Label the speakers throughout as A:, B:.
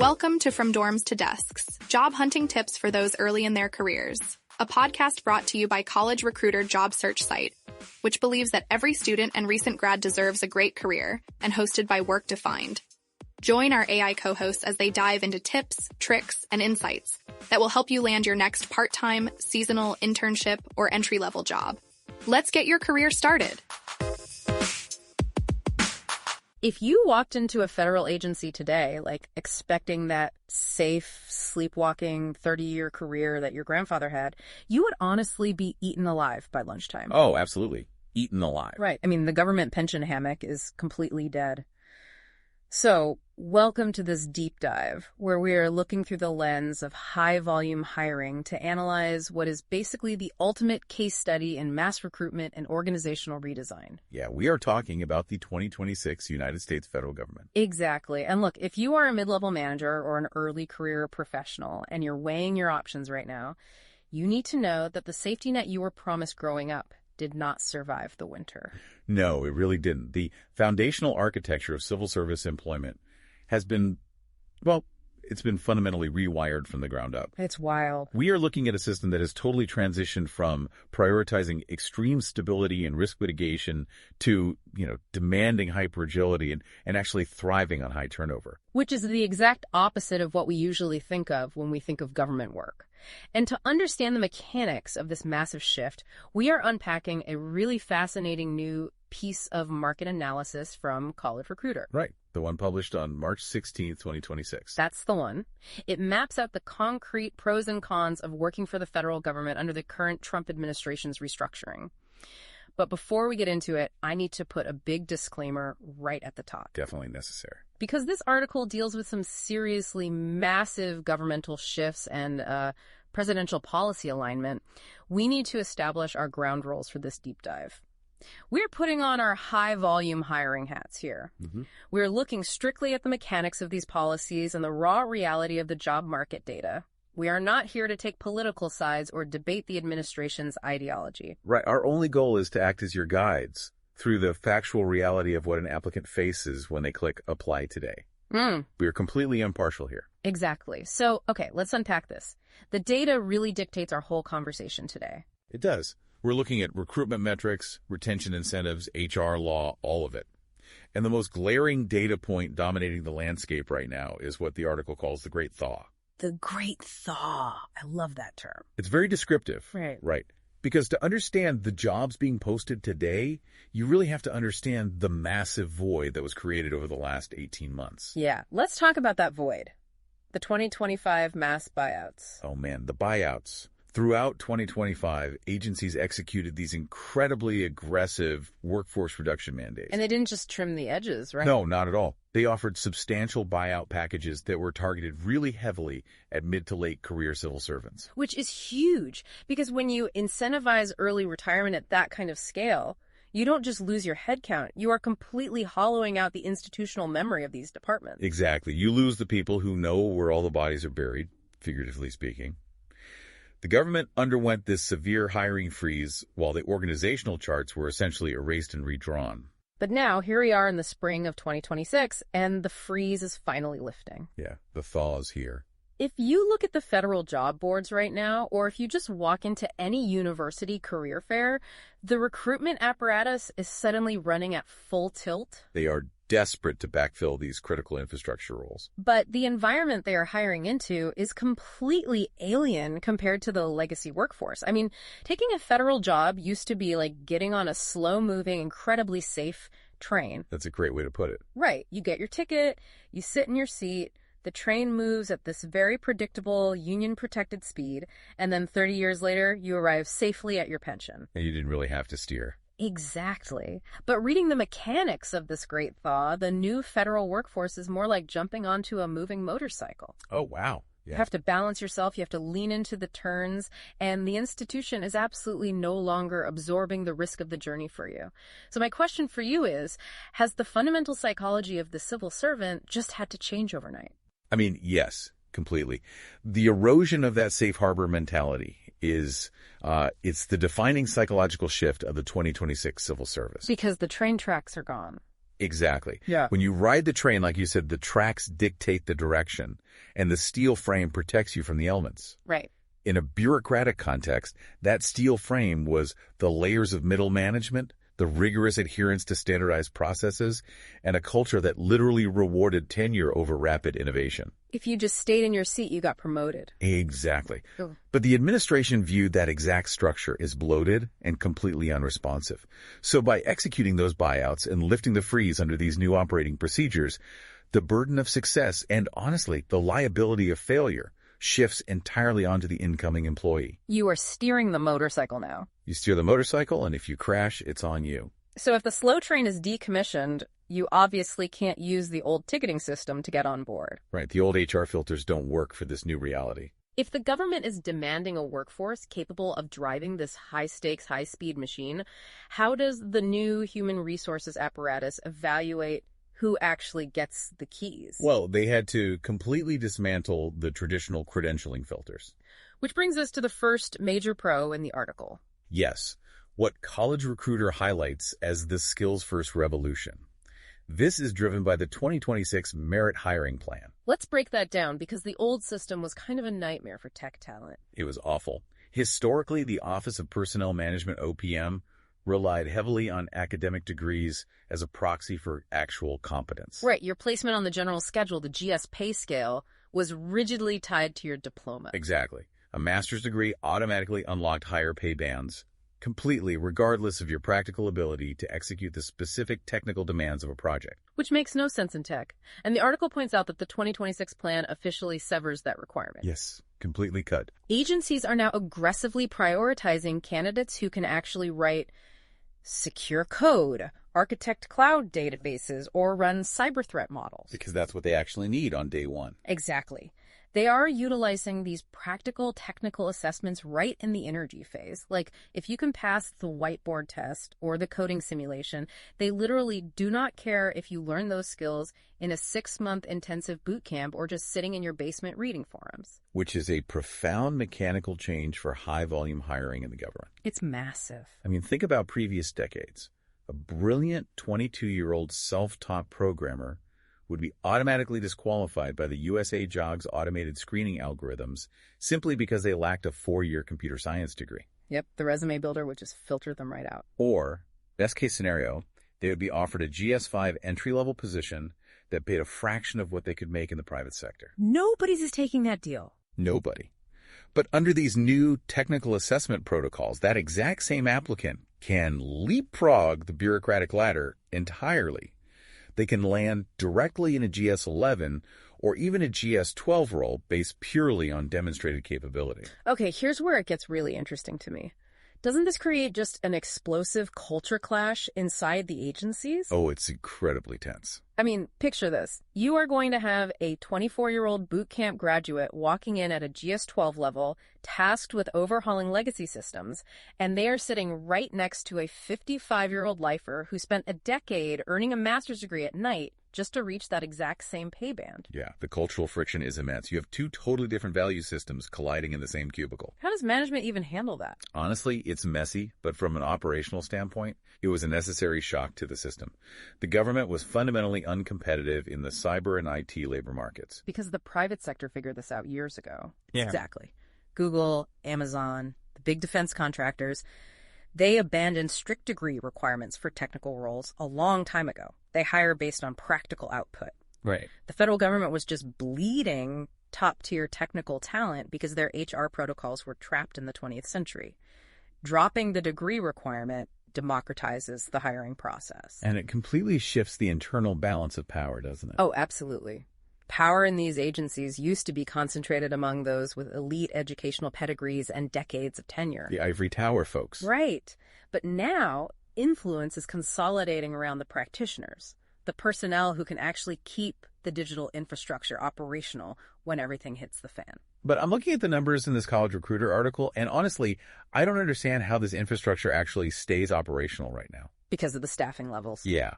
A: Welcome to From Dorms to Desks, job hunting tips for those early in their careers, a podcast brought to you by College Recruiter job search site, which believes that every student and recent grad deserves a great career, and hosted by Work Defined. Join our AI co-hosts as they dive into tips, tricks, and insights that will help you land your next part-time, seasonal, internship, or entry-level job. Let's get your career started.
B: If you walked into a federal agency today, expecting that safe, sleepwalking 30-year career that your grandfather had, you would honestly be eaten alive by lunchtime.
C: Oh, absolutely. Eaten alive.
B: Right. I mean, the government pension hammock is completely dead. So, welcome to this deep dive, where we are looking through the lens of high-volume hiring to analyze what is basically the ultimate case study in mass recruitment and organizational redesign.
C: Yeah, we are talking about the 2026 United States federal government.
B: Exactly. And look, if you are a mid-level manager or an early career professional and you're weighing your options right now, you need to know that the safety net you were promised growing up did not survive the winter.
C: No, it really didn't. The foundational architecture of civil service employment has been, it's been fundamentally rewired from the ground up.
B: It's wild.
C: We are looking at a system that has totally transitioned from prioritizing extreme stability and risk mitigation to, demanding hyper-agility and actually thriving on high turnover.
B: Which is the exact opposite of what we usually think of when we think of government work. And to understand the mechanics of this massive shift, we are unpacking a really fascinating new piece of market analysis from College Recruiter.
C: Right. The one published on March 16th, 2026.
B: That's the one. It maps out the concrete pros and cons of working for the federal government under the current Trump administration's restructuring. But before we get into it, I need to put a big disclaimer right at the top.
C: Definitely necessary.
B: Because this article deals with some seriously massive governmental shifts and presidential policy alignment, we need to establish our ground rules for this deep dive. We're putting on our high-volume hiring hats here. We're looking strictly at the mechanics of these policies and the raw reality of the job market data. We are not here to take political sides or debate the administration's ideology.
C: Right. Our only goal is to act as your guides through the factual reality of what an applicant faces when they click Apply Today. We are completely impartial here.
B: Exactly. So, okay, let's unpack this. The data really dictates our whole conversation today.
C: It does. We're looking at recruitment metrics, retention incentives, HR law, all of it. And the most glaring data point dominating the landscape right now is what the article calls the Great Thaw.
B: The Great Thaw. I love that term.
C: It's very descriptive.
B: Right.
C: Because to understand the jobs being posted today, you really have to understand the massive void that was created over the last 18 months.
B: Yeah, let's talk about that void. The 2025 mass buyouts.
C: Oh man, the buyouts. Throughout 2025, agencies executed these incredibly aggressive workforce reduction mandates.
B: And they didn't just trim the edges, right?
C: No, not at all. They offered substantial buyout packages that were targeted really heavily at mid to late career civil servants.
B: Which is huge, because when you incentivize early retirement at that kind of scale, you don't just lose your headcount. You are completely hollowing out the institutional memory of these departments.
C: Exactly. You lose the people who know where all the bodies are buried, figuratively speaking. The government underwent this severe hiring freeze while the organizational charts were essentially erased and redrawn.
B: But now, here we are in the spring of 2026, and the freeze is finally lifting.
C: Yeah, the thaw is here.
B: If you look at the federal job boards right now, or if you just walk into any university career fair, the recruitment apparatus is suddenly running at full tilt.
C: They are desperate to backfill these critical infrastructure roles.
B: But the environment they are hiring into is completely alien compared to the legacy workforce. I mean, taking a federal job used to be like getting on a slow-moving, incredibly safe train.
C: That's a great way to put it.
B: Right. You get your ticket, you sit in your seat, the train moves at this very predictable, union-protected speed, and then 30 years later, you arrive safely at your pension.
C: And you didn't really have to steer.
B: Exactly. But reading the mechanics of this great thaw, the new federal workforce is more like jumping onto a moving motorcycle.
C: Oh, wow. Yeah.
B: You have to balance yourself, you have to lean into the turns, and the institution is absolutely no longer absorbing the risk of the journey for you. So my question for you is, has the fundamental psychology of the civil servant just had to change overnight?
C: I mean, yes, completely. The erosion of that safe harbor mentality is, it's the defining psychological shift of the 2026 civil service.
B: Because the train tracks are gone.
C: Exactly.
B: Yeah.
C: When you ride the train, like you said, the tracks dictate the direction, and the steel frame protects you from the elements.
B: Right.
C: In a bureaucratic context, that steel frame was the layers of middle management, the rigorous adherence to standardized processes, and a culture that literally rewarded tenure over rapid innovation.
B: If you just stayed in your seat, you got promoted.
C: Exactly.
B: Oh.
C: But the administration viewed that exact structure as bloated and completely unresponsive. So by executing those buyouts and lifting the freeze under these new operating procedures, the burden of success and, honestly, the liability of failure shifts entirely onto the incoming employee.
B: You are steering the motorcycle now.
C: You steer the motorcycle, and if you crash, it's on you.
B: So if the slow train is decommissioned, you obviously can't use the old ticketing system to get on board.
C: Right, the old HR filters don't work for this new reality.
B: If the government is demanding a workforce capable of driving this high-stakes, high-speed machine, how does the new human resources apparatus evaluate who actually gets the keys?
C: Well, they had to completely dismantle the traditional credentialing filters.
B: Which brings us to the first major pro in the article.
C: Yes, what College Recruiter highlights as the skills-first revolution. This is driven by the 2026 Merit Hiring Plan.
B: Let's break that down because the old system was kind of a nightmare for tech talent.
C: It was awful. Historically, the Office of Personnel Management, OPM, relied heavily on academic degrees as a proxy for actual competence.
B: Right, your placement on the general schedule, the GS pay scale, was rigidly tied to your diploma.
C: Exactly. A master's degree automatically unlocked higher pay bands, completely regardless of your practical ability to execute the specific technical demands of a project.
B: Which makes no sense in tech. And the article points out that the 2026 plan officially severs that requirement.
C: Yes, completely cut.
B: Agencies are now aggressively prioritizing candidates who can actually write secure code, architect cloud databases, or run cyber threat models.
C: Because that's what they actually need on day one.
B: Exactly. They are utilizing these practical technical assessments right in the interview phase. Like, if you can pass the whiteboard test or the coding simulation, they literally do not care if you learn those skills in a 6-month intensive boot camp or just sitting in your basement reading forums.
C: Which is a profound mechanical change for high-volume hiring in the government.
B: It's massive.
C: I mean, think about previous decades. A brilliant 22-year-old self-taught programmer would be automatically disqualified by the USA JOG's automated screening algorithms simply because they lacked a 4-year computer science degree.
B: Yep, the resume builder would just filter them right out.
C: Or, best case scenario, they would be offered a GS5 entry-level position that paid a fraction of what they could make in the private sector.
B: Nobody's taking that deal.
C: Nobody. But under these new technical assessment protocols, that exact same applicant can leapfrog the bureaucratic ladder entirely. They can land directly in a GS11 or even a GS12 role based purely on demonstrated capability.
B: Okay, here's where it gets really interesting to me. Doesn't this create just an explosive culture clash inside the agencies?
C: Oh, it's incredibly tense.
B: I mean, picture this. You are going to have a 24-year-old boot camp graduate walking in at a GS12 level, tasked with overhauling legacy systems, and they are sitting right next to a 55-year-old lifer who spent a decade earning a master's degree at night just to reach that exact same pay band.
C: Yeah, the cultural friction is immense. You have two totally different value systems colliding in the same cubicle.
B: How does management even handle that?
C: Honestly, it's messy, but from an operational standpoint, it was a necessary shock to the system. The government was fundamentally uncompetitive in the cyber and IT labor markets.
B: Because the private sector figured this out years ago.
C: Yeah.
B: Exactly. Google, Amazon, the big defense contractors, they abandoned strict degree requirements for technical roles a long time ago. They hire based on practical output.
C: Right.
B: The federal government was just bleeding top-tier technical talent because their HR protocols were trapped in the 20th century. Dropping the degree requirement democratizes the hiring process.
C: And it completely shifts the internal balance of power, doesn't it?
B: Oh, absolutely. Power in these agencies used to be concentrated among those with elite educational pedigrees and decades of tenure.
C: The ivory tower folks.
B: Right. But now, influence is consolidating around the practitioners, the personnel who can actually keep the digital infrastructure operational when everything hits the fan.
C: But I'm looking at the numbers in this College Recruiter article, and honestly, I don't understand how this infrastructure actually stays operational right now.
B: Because of the staffing levels.
C: Yeah.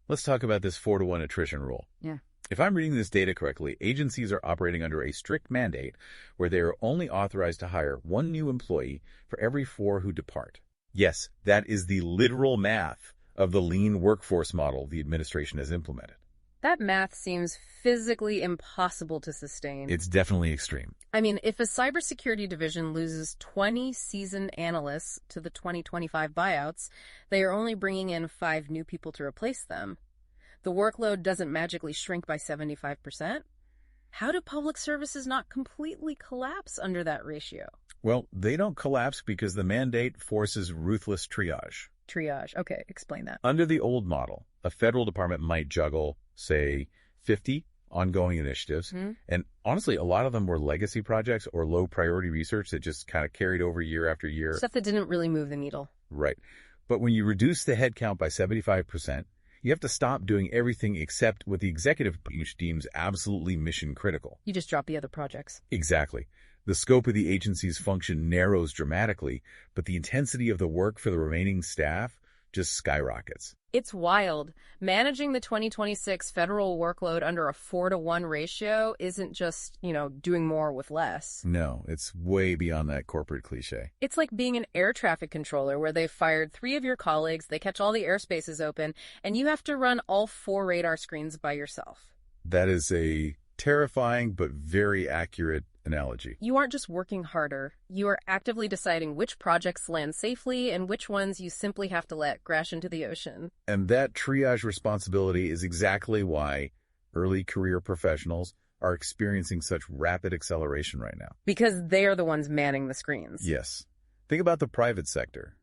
C: Let's talk about this 4-to-1 attrition rule.
B: Yeah.
C: If I'm reading this data correctly, agencies are operating under a strict mandate where they are only authorized to hire 1 new employee for every 4 who depart. Yes, that is the literal math of the lean workforce model the administration has implemented.
B: That math seems physically impossible to sustain.
C: It's definitely extreme.
B: I mean, if a cybersecurity division loses 20 seasoned analysts to the 2025 buyouts, they are only bringing in 5 new people to replace them. The workload doesn't magically shrink by 75%. How do public services not completely collapse under that ratio?
C: Well, they don't collapse because the mandate forces ruthless triage.
B: Triage. Okay, explain that.
C: Under the old model, a federal department might juggle, say, 50 ongoing initiatives. And honestly, a lot of them were legacy projects or low priority research that just kind of carried over year after year.
B: Stuff that didn't really move the needle.
C: Right. But when you reduce the headcount by 75%, you have to stop doing everything except what the executive branch deems absolutely mission critical.
B: You just drop the other projects.
C: Exactly. The scope of the agency's function narrows dramatically, but the intensity of the work for the remaining staff just skyrockets.
B: It's wild. Managing the 2026 federal workload under a 4-to-1 ratio isn't just, doing more with less.
C: No, it's way beyond that corporate cliche.
B: It's like being an air traffic controller where they've fired 3 of your colleagues, they catch all the airspaces open, and you have to run all 4 radar screens by yourself.
C: That is a terrifying but very accurate analogy.
B: You aren't just working harder. You are actively deciding which projects land safely and which ones you simply have to let crash into the ocean.
C: And that triage responsibility is exactly why early career professionals are experiencing such rapid acceleration right now.
B: Because they are the ones manning the screens.
C: Yes. Think about the private sector.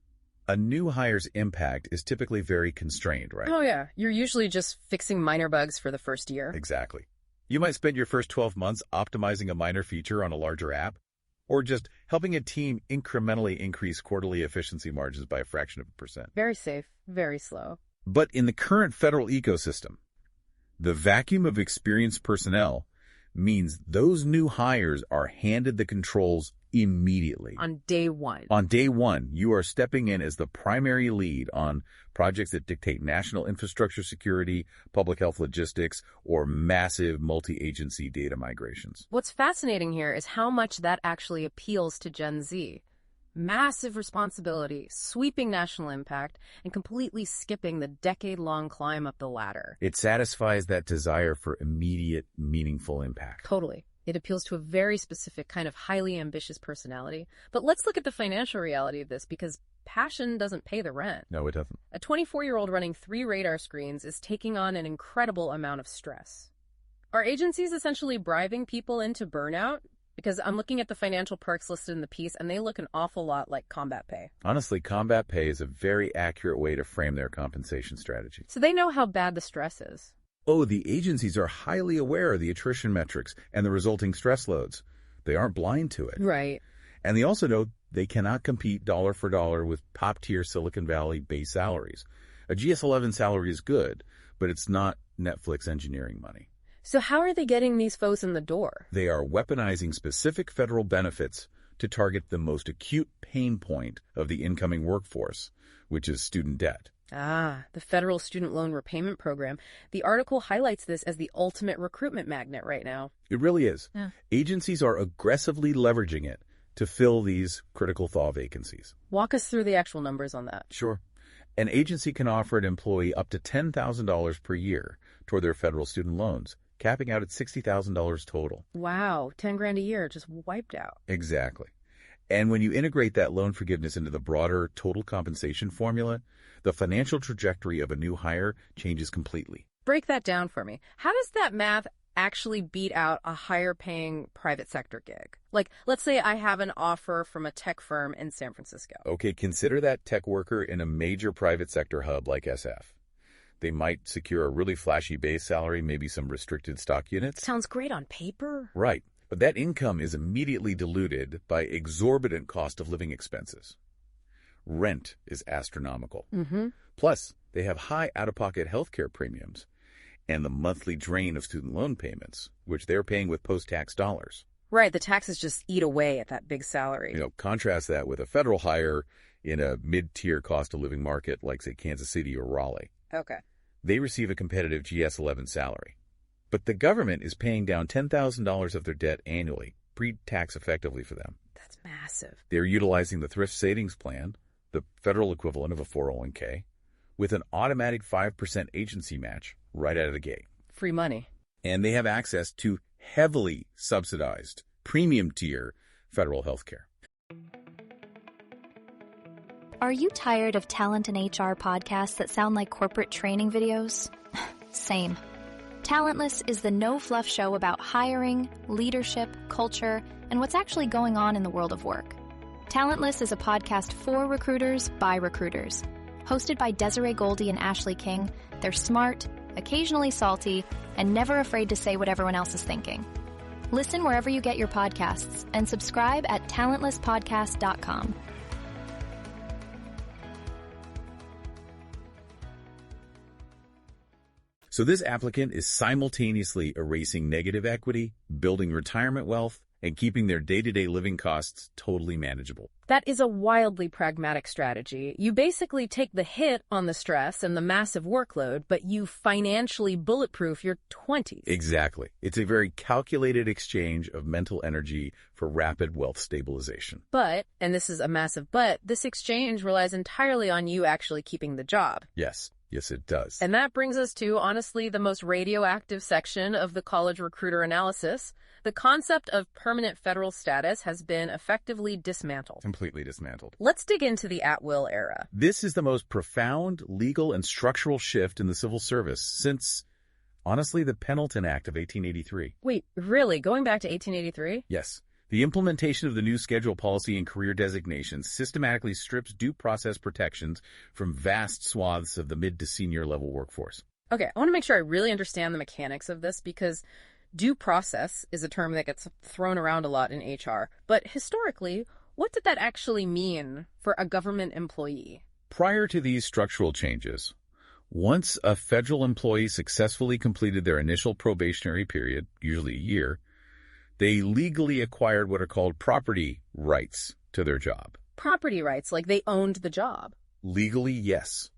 C: A new hire's impact is typically very constrained, right?
B: Oh, yeah. You're usually just fixing minor bugs for the first year.
C: Exactly. You might spend your first 12 months optimizing a minor feature on a larger app, or just helping a team incrementally increase quarterly efficiency margins by a fraction of a percent.
B: Very safe, very slow.
C: But in the current federal ecosystem, the vacuum of experienced personnel means those new hires are handed the controls immediately.
B: On day one.
C: On day one, you are stepping in as the primary lead on projects that dictate national infrastructure security, public health logistics, or massive multi-agency data migrations.
B: What's fascinating here is how much that actually appeals to Gen Z. Massive responsibility, sweeping national impact, and completely skipping the decade-long climb up the ladder.
C: It satisfies that desire for immediate, meaningful impact.
B: Totally. It appeals to a very specific kind of highly ambitious personality. But let's look at the financial reality of this, because passion doesn't pay the rent.
C: No, it doesn't.
B: A 24-year-old running 3 radar screens is taking on an incredible amount of stress. Are agencies essentially bribing people into burnout? Because I'm looking at the financial perks listed in the piece, and they look an awful lot like combat pay.
C: Honestly, combat pay is a very accurate way to frame their compensation strategy.
B: So they know how bad the stress is.
C: Oh, the agencies are highly aware of the attrition metrics and the resulting stress loads. They aren't blind to it.
B: Right.
C: And they also know they cannot compete dollar for dollar with top-tier Silicon Valley base salaries. A GS-11 salary is good, but it's not Netflix engineering money.
B: So how are they getting these foes in the door?
C: They are weaponizing specific federal benefits to target the most acute pain point of the incoming workforce, which is student debt.
B: Ah, the federal student loan repayment program. The article highlights this as the ultimate recruitment magnet right now.
C: It really is.
B: Yeah.
C: Agencies are aggressively leveraging it to fill these critical thaw vacancies.
B: Walk us through the actual numbers on that.
C: Sure. An agency can offer an employee up to $10,000 per year toward their federal student loans, capping out at $60,000 total.
B: Wow, 10 grand a year just wiped out.
C: Exactly. And when you integrate that loan forgiveness into the broader total compensation formula, the financial trajectory of a new hire changes completely.
B: Break that down for me. How does that math actually beat out a higher paying private sector gig? Like, let's say I have an offer from a tech firm in San Francisco.
C: Okay, consider that tech worker in a major private sector hub like SF. They might secure a really flashy base salary, maybe some restricted stock units.
B: Sounds great on paper.
C: Right. But that income is immediately diluted by exorbitant cost of living expenses. Rent is astronomical. Plus, they have high out-of-pocket healthcare premiums and the monthly drain of student loan payments, which they're paying with post-tax dollars.
B: Right, the taxes just eat away at that big salary.
C: Contrast that with a federal hire in a mid-tier cost of living market like, say, Kansas City or Raleigh.
B: Okay.
C: They receive a competitive GS-11 salary. But the government is paying down $10,000 of their debt annually, pre-tax effectively for them.
B: That's massive.
C: They're utilizing the thrift savings plan, the federal equivalent of a 401k, with an automatic 5% agency match right out of the gate.
B: Free money.
C: And they have access to heavily subsidized premium tier federal health care.
D: Are you tired of talent and HR podcasts that sound like corporate training videos? Same. Talentless is the no-fluff show about hiring, leadership, culture, and what's actually going on in the world of work. Talentless is a podcast for recruiters by recruiters. Hosted by Desiree Goldie and Ashley King, they're smart, occasionally salty, and never afraid to say what everyone else is thinking. Listen wherever you get your podcasts and subscribe at talentlesspodcast.com.
C: So this applicant is simultaneously erasing negative equity, building retirement wealth, and keeping their day-to-day living costs totally manageable.
B: That is a wildly pragmatic strategy. You basically take the hit on the stress and the massive workload, but you financially bulletproof your 20s.
C: Exactly. It's a very calculated exchange of mental energy for rapid wealth stabilization.
B: But, and this is a massive but, this exchange relies entirely on you actually keeping the job.
C: Yes. Yes, it does.
B: And that brings us to, honestly, the most radioactive section of the college recruiter analysis. The concept of permanent federal status has been effectively dismantled.
C: Completely dismantled.
B: Let's dig into the at-will era.
C: This is the most profound legal and structural shift in the civil service since, honestly, the Pendleton Act of 1883.
B: Wait, really? Going back to 1883?
C: Yes. The implementation of the new schedule policy and career designations systematically strips due process protections from vast swaths of the mid to senior level workforce.
B: Okay, I want to make sure I really understand the mechanics of this because due process is a term that gets thrown around a lot in HR. But historically, what did that actually mean for a government employee?
C: Prior to these structural changes, once a federal employee successfully completed their initial probationary period, usually a year, they legally acquired what are called property rights to their job.
B: Property rights, like they owned the job.
C: Legally, yes.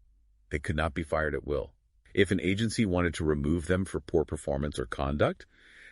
C: They could not be fired at will. If an agency wanted to remove them for poor performance or conduct,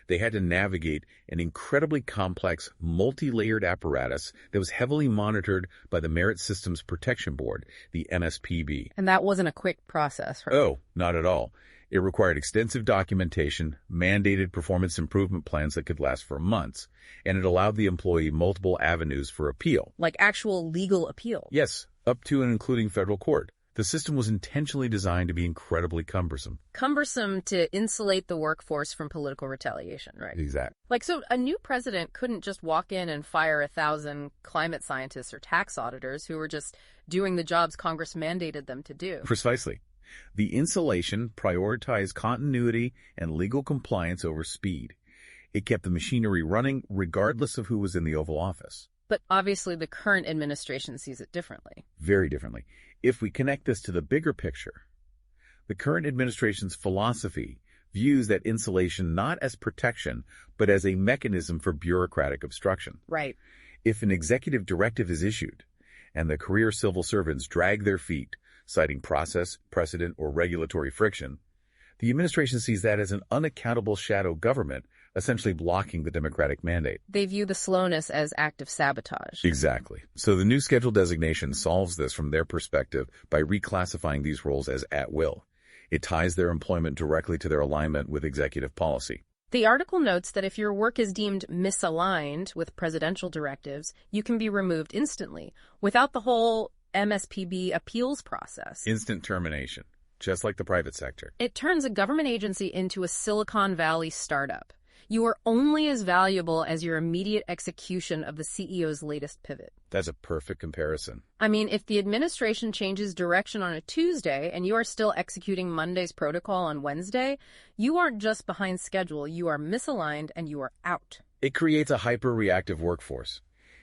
C: they had to navigate an incredibly complex, multi-layered apparatus that was heavily monitored by the Merit Systems Protection Board, the MSPB.
B: And that wasn't a quick process, right?
C: Oh, not at all. It required extensive documentation, mandated performance improvement plans that could last for months, and it allowed the employee multiple avenues for appeal.
B: Like actual legal appeal?
C: Yes, up to and including federal court. The system was intentionally designed to be incredibly cumbersome.
B: Cumbersome to insulate the workforce from political retaliation, right?
C: Exactly.
B: Like, so a new president couldn't just walk in and fire 1,000 climate scientists or tax auditors who were just doing the jobs Congress mandated them to do.
C: Precisely. The insulation prioritized continuity and legal compliance over speed. It kept the machinery running regardless of who was in the Oval Office.
B: But obviously the current administration sees it differently.
C: Very differently. If we connect this to the bigger picture, the current administration's philosophy views that insulation not as protection, but as a mechanism for bureaucratic obstruction.
B: Right.
C: If an executive directive is issued and the career civil servants drag their feet, citing process, precedent, or regulatory friction, the administration sees that as an unaccountable shadow government, essentially blocking the democratic mandate.
B: They view the slowness as active sabotage.
C: Exactly. So the new schedule designation solves this from their perspective by reclassifying these roles as at will. It ties their employment directly to their alignment with executive policy.
B: The article notes that if your work is deemed misaligned with presidential directives, you can be removed instantly, without the whole MSPB appeals process.
C: Instant termination, just like the private sector.
B: It turns a government agency into a Silicon Valley startup. You are only as valuable as your immediate execution of the CEO's latest pivot.
C: That's a perfect comparison.
B: I mean, if the administration changes direction on a Tuesday and you are still executing Monday's protocol on Wednesday, you aren't just behind schedule, you are misaligned and you are out.
C: It creates a hyper-reactive workforce.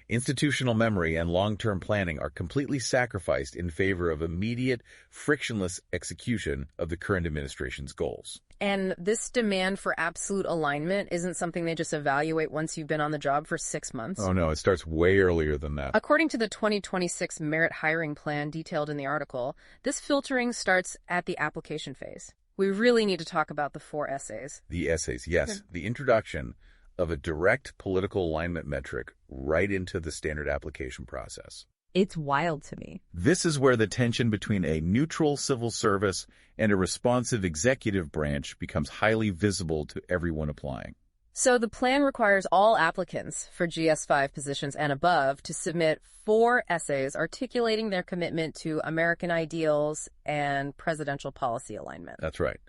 C: Institutional memory and long-term planning are completely sacrificed in favor of immediate, frictionless execution of the current administration's goals.
B: And this demand for absolute alignment isn't something they just evaluate once you've been on the job for 6 months.
C: Oh no, it starts way earlier than that.
B: According to the 2026 merit hiring plan detailed in the article, this filtering starts at the application phase. We really need to talk about the 4 essays.
C: The essays, yes. The introduction of a direct political alignment metric right into the standard application process.
B: It's wild to me.
C: This is where the tension between a neutral civil service and a responsive executive branch becomes highly visible to everyone applying.
B: So the plan requires all applicants for GS5 positions and above to submit 4 essays articulating their commitment to American ideals and presidential policy alignment.
C: That's right.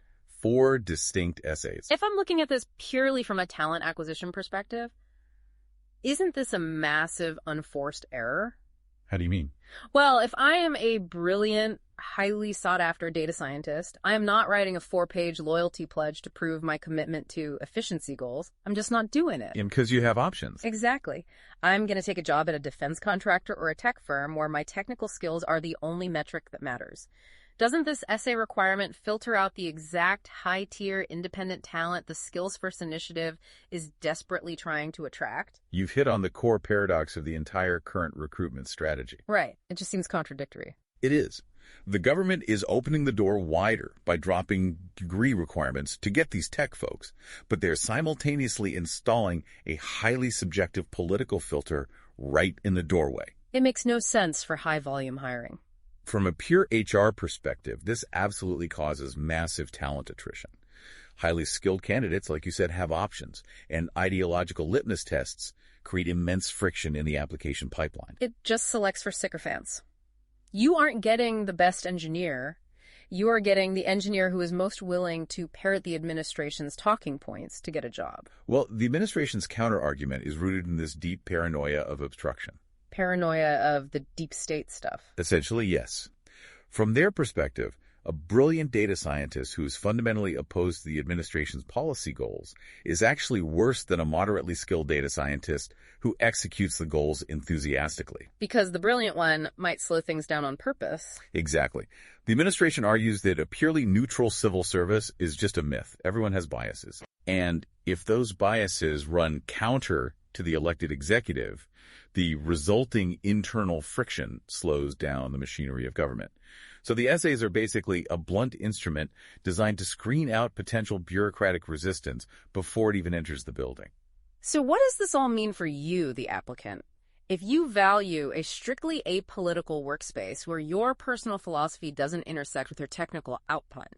C: 4 distinct essays.
B: If I'm looking at this purely from a talent acquisition perspective, isn't this a massive unforced error?
C: How do you mean?
B: Well, if I am a brilliant, highly sought-after data scientist, I am not writing a 4-page loyalty pledge to prove my commitment to efficiency goals. I'm just not doing it.
C: And because you have options.
B: Exactly. I'm going to take a job at a defense contractor or a tech firm where my technical skills are the only metric that matters. Doesn't this essay requirement filter out the exact high-tier independent talent the Skills First initiative is desperately trying to attract?
C: You've hit on the core paradox of the entire current recruitment strategy.
B: Right. It just seems contradictory.
C: It is. The government is opening the door wider by dropping degree requirements to get these tech folks, but they're simultaneously installing a highly subjective political filter right in the doorway.
B: It makes no sense for high-volume hiring.
C: From a pure HR perspective, this absolutely causes massive talent attrition. Highly skilled candidates, like you said, have options, and ideological litmus tests create immense friction in the application pipeline.
B: It just selects for sycophants. You aren't getting the best engineer. You are getting the engineer who is most willing to parrot the administration's talking points to get a job.
C: Well, the administration's counter-argument is rooted in this deep paranoia of obstruction.
B: Paranoia of the deep state stuff.
C: Essentially, yes. From their perspective, a brilliant data scientist who is fundamentally opposed to the administration's policy goals is actually worse than a moderately skilled data scientist who executes the goals enthusiastically.
B: Because the brilliant one might slow things down on purpose.
C: Exactly. The administration argues that a purely neutral civil service is just a myth. Everyone has biases. And if those biases run counter to the elected executive, the resulting internal friction slows down the machinery of government. So the essays are basically a blunt instrument designed to screen out potential bureaucratic resistance before it even enters the building.
B: So what does this all mean for you, the applicant? If you value a strictly apolitical workspace where your personal philosophy doesn't intersect with your technical output,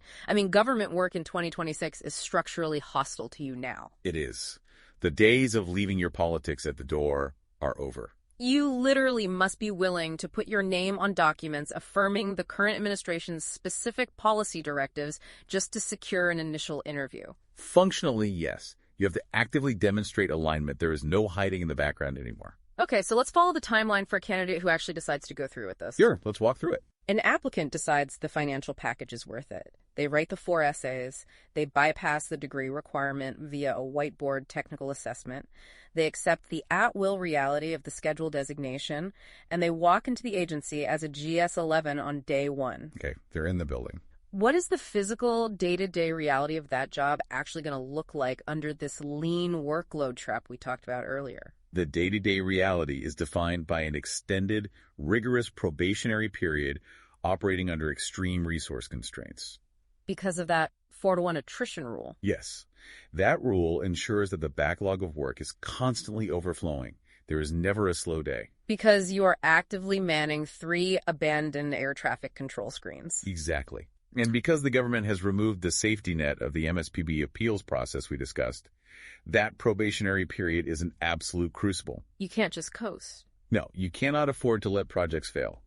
B: government work in 2026 is structurally hostile to you now.
C: It is. The days of leaving your politics at the door are over.
B: You literally must be willing to put your name on documents affirming the current administration's specific policy directives just to secure an initial interview.
C: Functionally, yes. You have to actively demonstrate alignment. There is no hiding in the background anymore.
B: Okay, so let's follow the timeline for a candidate who actually decides to go through with this.
C: Sure, let's walk through it.
B: An applicant decides the financial package is worth it. They write the 4 essays. They bypass the degree requirement via a whiteboard technical assessment. They accept the at-will reality of the schedule designation, and they walk into the agency as a GS11 on day 1.
C: Okay, they're in the building.
B: What is the physical day-to-day reality of that job actually going to look like under this lean workload trap we talked about earlier?
C: The day-to-day reality is defined by an extended, rigorous probationary period operating under extreme resource constraints.
B: Because of that 4-to-1 attrition rule?
C: Yes. That rule ensures that the backlog of work is constantly overflowing. There is never a slow day.
B: Because you are actively manning 3 abandoned air traffic control screens.
C: Exactly. And because the government has removed the safety net of the MSPB appeals process we discussed, that probationary period is an absolute crucible.
B: You can't just coast.
C: No, you cannot afford to let projects fail.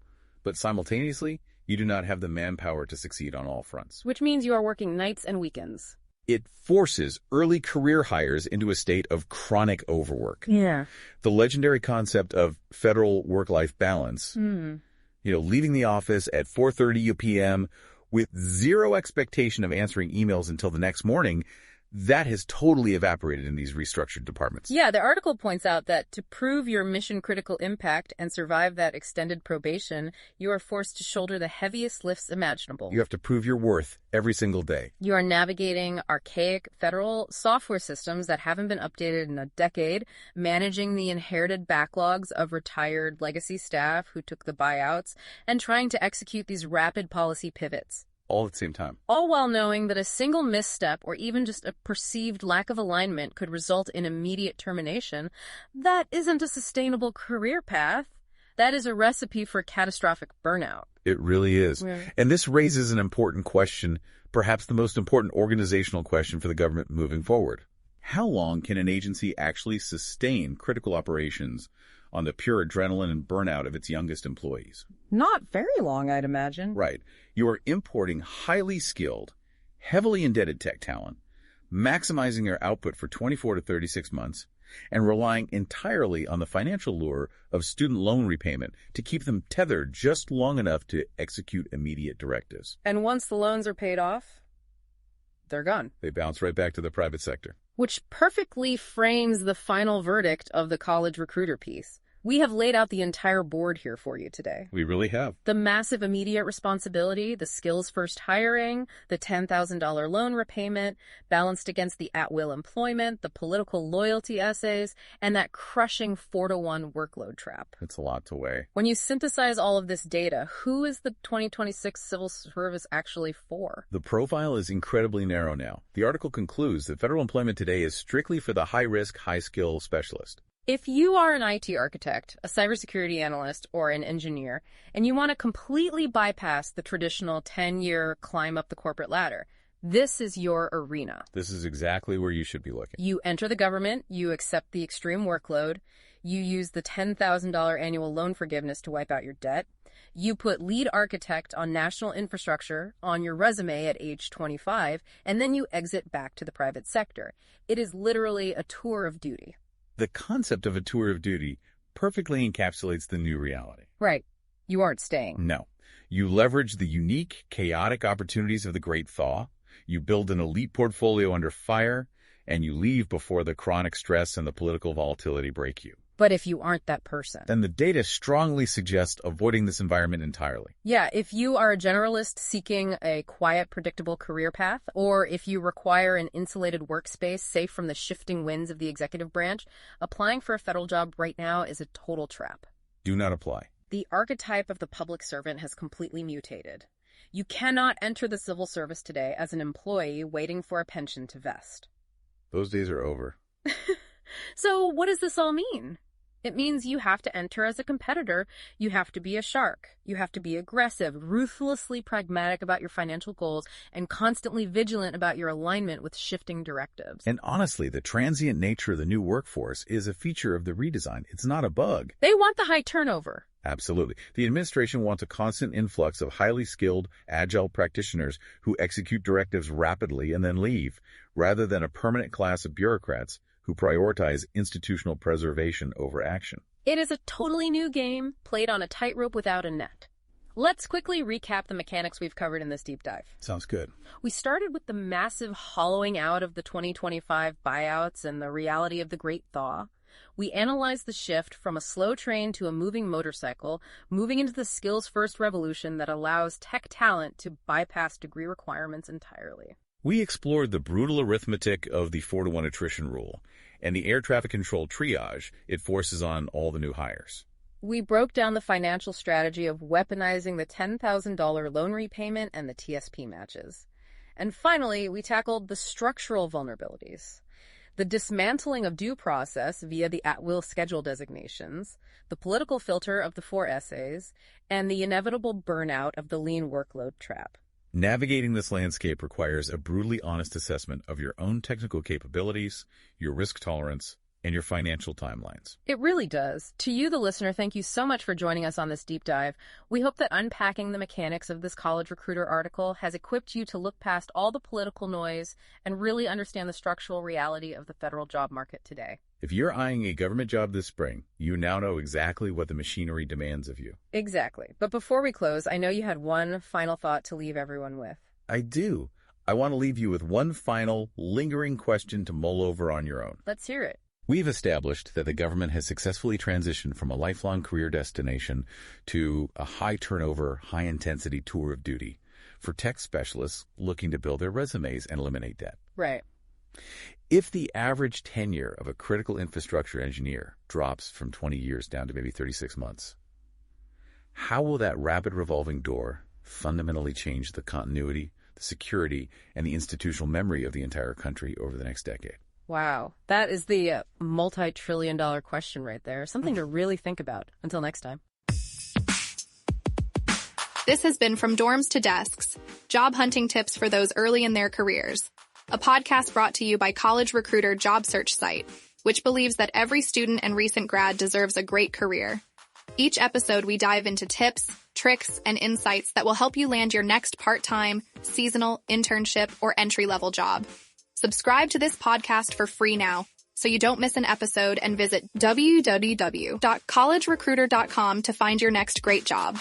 C: But simultaneously, you do not have the manpower to succeed on all fronts.
B: Which means you are working nights and weekends.
C: It forces early career hires into a state of chronic overwork.
B: Yeah.
C: The legendary concept of federal work-life balance, leaving the office at 4:30 p.m., with zero expectation of answering emails until the next morning, that has totally evaporated in these restructured departments.
B: Yeah, the article points out that to prove your mission-critical impact and survive that extended probation, you are forced to shoulder the heaviest lifts imaginable.
C: You have to prove your worth every single day.
B: You are navigating archaic federal software systems that haven't been updated in a decade, managing the inherited backlogs of retired legacy staff who took the buyouts, and trying to execute these rapid policy pivots.
C: All at the same time.
B: All while knowing that a single misstep or even just a perceived lack of alignment could result in immediate termination. That isn't a sustainable career path. That is a recipe for catastrophic burnout.
C: It really is.
B: Yeah.
C: And this raises an important question, perhaps the most important organizational question for the government moving forward. How long can an agency actually sustain critical operations on the pure adrenaline and burnout of its youngest employees?
B: Not very long, I'd imagine.
C: Right. You are importing highly skilled, heavily indebted tech talent, maximizing their output for 24 to 36 months, and relying entirely on the financial lure of student loan repayment to keep them tethered just long enough to execute immediate directives.
B: And once the loans are paid off, they're gone.
C: They bounce right back to the private sector.
B: Which perfectly frames the final verdict of the college recruiter piece. We have laid out the entire board here for you today.
C: We really have.
B: The massive immediate responsibility, the skills-first hiring, the $10,000 loan repayment, balanced against the at-will employment, the political loyalty essays, and that crushing 4-to-1 workload trap.
C: It's a lot to weigh.
B: When you synthesize all of this data, who is the 2026 civil service actually for?
C: The profile is incredibly narrow now. The article concludes that federal employment today is strictly for the high-risk, high-skill specialist.
B: If you are an IT architect, a cybersecurity analyst, or an engineer, and you want to completely bypass the traditional 10-year climb up the corporate ladder, this is your arena.
C: This is exactly where you should be looking.
B: You enter the government, you accept the extreme workload, you use the $10,000 annual loan forgiveness to wipe out your debt, you put lead architect on national infrastructure on your resume at age 25, and then you exit back to the private sector. It is literally a tour of duty.
C: The concept of a tour of duty perfectly encapsulates the new reality.
B: Right. You aren't staying.
C: No. You leverage the unique, chaotic opportunities of the Great Thaw, you build an elite portfolio under fire, and you leave before the chronic stress and the political volatility break you.
B: But if you aren't that person,
C: then the data strongly suggests avoiding this environment entirely.
B: Yeah, if you are a generalist seeking a quiet, predictable career path, or if you require an insulated workspace safe from the shifting winds of the executive branch, applying for a federal job right now is a total trap.
C: Do not apply.
B: The archetype of the public servant has completely mutated. You cannot enter the civil service today as an employee waiting for a pension to vest.
C: Those days are over.
B: So what does this all mean? It means you have to enter as a competitor, you have to be a shark, you have to be aggressive, ruthlessly pragmatic about your financial goals, and constantly vigilant about your alignment with shifting directives.
C: And honestly, the transient nature of the new workforce is a feature of the redesign. It's not a bug.
B: They want the high turnover.
C: Absolutely. The administration wants a constant influx of highly skilled, agile practitioners who execute directives rapidly and then leave, rather than a permanent class of bureaucrats who prioritize institutional preservation over action.
B: It is a totally new game, played on a tightrope without a net. Let's quickly recap the mechanics we've covered in this deep dive.
C: Sounds good.
B: We started with the massive hollowing out of the 2025 buyouts and the reality of the Great Thaw. We analyzed the shift from a slow train to a moving motorcycle, moving into the skills-first revolution that allows tech talent to bypass degree requirements entirely.
C: We explored the brutal arithmetic of the 4-to-1 attrition rule and the air traffic control triage it forces on all the new hires.
B: We broke down the financial strategy of weaponizing the $10,000 loan repayment and the TSP matches. And finally, we tackled the structural vulnerabilities. The dismantling of due process via the at-will schedule designations, the political filter of the 4 essays, and the inevitable burnout of the lean workload trap.
C: Navigating this landscape requires a brutally honest assessment of your own technical capabilities, your risk tolerance, and your financial timelines.
B: It really does. To you, the listener, thank you so much for joining us on this deep dive. We hope that unpacking the mechanics of this College Recruiter article has equipped you to look past all the political noise and really understand the structural reality of the federal job market today.
C: If you're eyeing a government job this spring, you now know exactly what the machinery demands of you.
B: Exactly. But before we close, I know you had one final thought to leave everyone with.
C: I do. I want to leave you with one final, lingering question to mull over on your own.
B: Let's hear it.
C: We've established that the government has successfully transitioned from a lifelong career destination to a high-turnover, high-intensity tour of duty for tech specialists looking to build their resumes and eliminate debt.
B: Right.
C: If the average tenure of a critical infrastructure engineer drops from 20 years down to maybe 36 months, how will that rapid revolving door fundamentally change the continuity, the security, and the institutional memory of the entire country over the next decade?
B: Wow. That is the multi-trillion-dollar question right there. Something to really think about. Until next time.
A: This has been From Dorms to Desks, job hunting tips for those early in their careers, a podcast brought to you by College Recruiter job search site, which believes that every student and recent grad deserves a great career. Each episode, we dive into tips, tricks, and insights that will help you land your next part-time, seasonal, internship, or entry-level job. Subscribe to this podcast for free now, so you don't miss an episode, and visit www.collegerecruiter.com to find your next great job.